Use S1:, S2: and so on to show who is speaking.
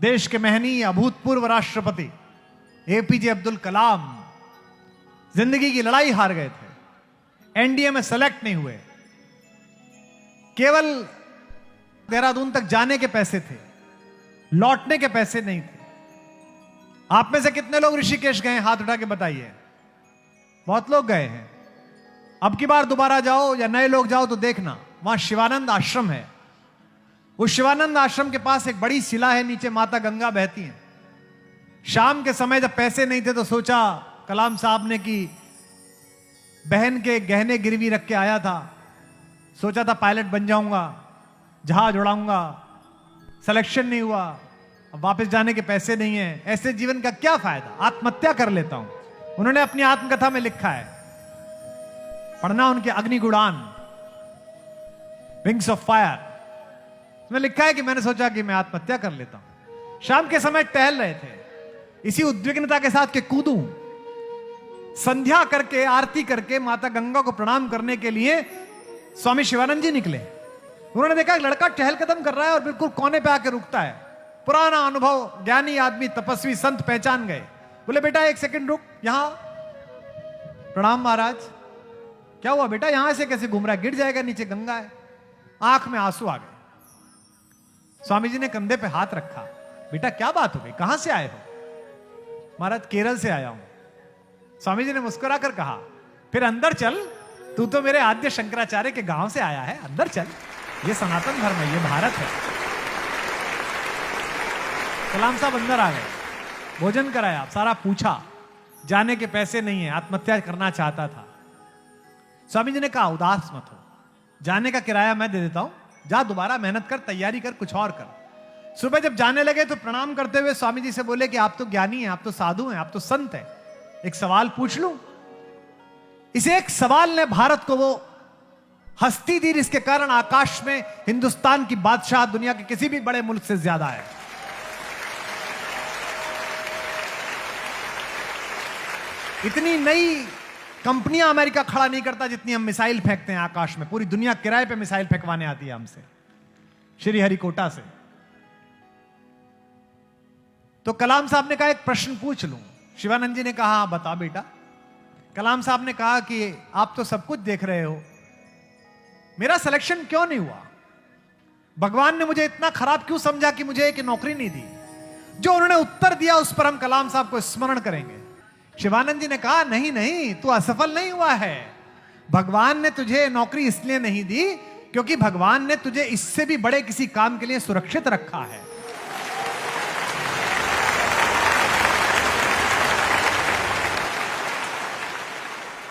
S1: देश के महनीय अभूतपूर्व राष्ट्रपति एपीजे अब्दुल कलाम जिंदगी की लड़ाई हार गए थे, एनडीए में सेलेक्ट नहीं हुए, केवल देहरादून तक जाने के पैसे थे, लौटने के पैसे नहीं थे। आप में से कितने लोग ऋषिकेश गए, हाथ उठा के बताइए। बहुत लोग गए हैं। अब की बार दोबारा जाओ या नए लोग जाओ तो देखना, वहां शिवानंद आश्रम है। उस शिवानंद आश्रम के पास एक बड़ी शिला है, नीचे माता गंगा बहती है। शाम के समय जब पैसे नहीं थे तो सोचा कलाम साहब ने कि बहन के गहने गिरवी रख के आया था, सोचा था पायलट बन जाऊंगा, जहाज उड़ाऊंगा, सिलेक्शन नहीं हुआ, अब वापस जाने के पैसे नहीं है, ऐसे जीवन का क्या फायदा, आत्महत्या कर लेता हूं। उन्होंने अपनी आत्मकथा में लिखा है, पढ़ना उनके अग्निगुणान, विंग्स ऑफ फायर, उसमें लिखा है कि मैंने सोचा कि मैं आत्महत्या कर लेता हूं। शाम के समय टहल रहे थे, इसी उद्विग्नता के साथ के कूदूं, संध्या करके आरती करके माता गंगा को प्रणाम करने के लिए स्वामी शिवानंद जी निकले। उन्होंने देखा एक लड़का टहल कदम कर रहा है और बिल्कुल कोने पे आके रुकता है। पुराना अनुभव, ज्ञानी आदमी, तपस्वी संत पहचान गए। बोले बेटा एक सेकंड रुक, यहां। प्रणाम महाराज। क्या हुआ बेटा, यहां से कैसे घूम रहा है, गिर जाएगा, नीचे गंगा है। आंख में आंसू आ गए। स्वामी जी ने कंधे पे हाथ रखा। बेटा क्या बात हो गई, कहां से आए हो? महाराज केरल से आया हूं। स्वामी जी ने मुस्कुराकर कहा, फिर अंदर चल, तू तो मेरे आद्य शंकराचार्य के गांव से आया है, अंदर चल, ये सनातन धर्म है, ये भारत है। कलाम साहब अंदर आ गए, भोजन कराया, सारा पूछा, जाने के पैसे नहीं है, आत्महत्या करना चाहता था। स्वामी जी ने कहा उदास मत हो, जाने का किराया मैं दे देता हूं, जा दोबारा मेहनत कर, तैयारी कर, कुछ और कर। सुबह जब जाने लगे तो प्रणाम करते हुए स्वामी जी से बोले कि आप तो ज्ञानी हैं, आप तो साधु हैं, आप तो संत हैं, एक सवाल पूछ लूं? इस एक सवाल ने भारत को वो हस्ती दी जिसके कारण आकाश में हिंदुस्तान की बादशाह दुनिया के किसी भी बड़े मुल्क से ज्यादा है। इतनी नई कंपनियां अमेरिका खड़ा नहीं करता जितनी हम मिसाइल फेंकते हैं आकाश में। पूरी दुनिया किराए पे मिसाइल फेंकवाने आती है हमसे, श्री हरिकोटा से। तो कलाम साहब ने कहा एक प्रश्न पूछ लूं। शिवानंद जी ने कहा हाँ बता बेटा। कलाम साहब ने कहा कि आप तो सब कुछ देख रहे हो, मेरा सिलेक्शन क्यों नहीं हुआ? भगवान ने मुझे इतना खराब क्यों समझा कि मुझे एक नौकरी नहीं दी? जो उन्होंने उत्तर दिया उस पर हम कलाम साहब को स्मरण करेंगे। शिवानंद जी ने कहा नहीं नहीं, तू असफल नहीं हुआ है। भगवान ने तुझे नौकरी इसलिए नहीं दी क्योंकि भगवान ने तुझे इससे भी बड़े किसी काम के लिए सुरक्षित रखा है।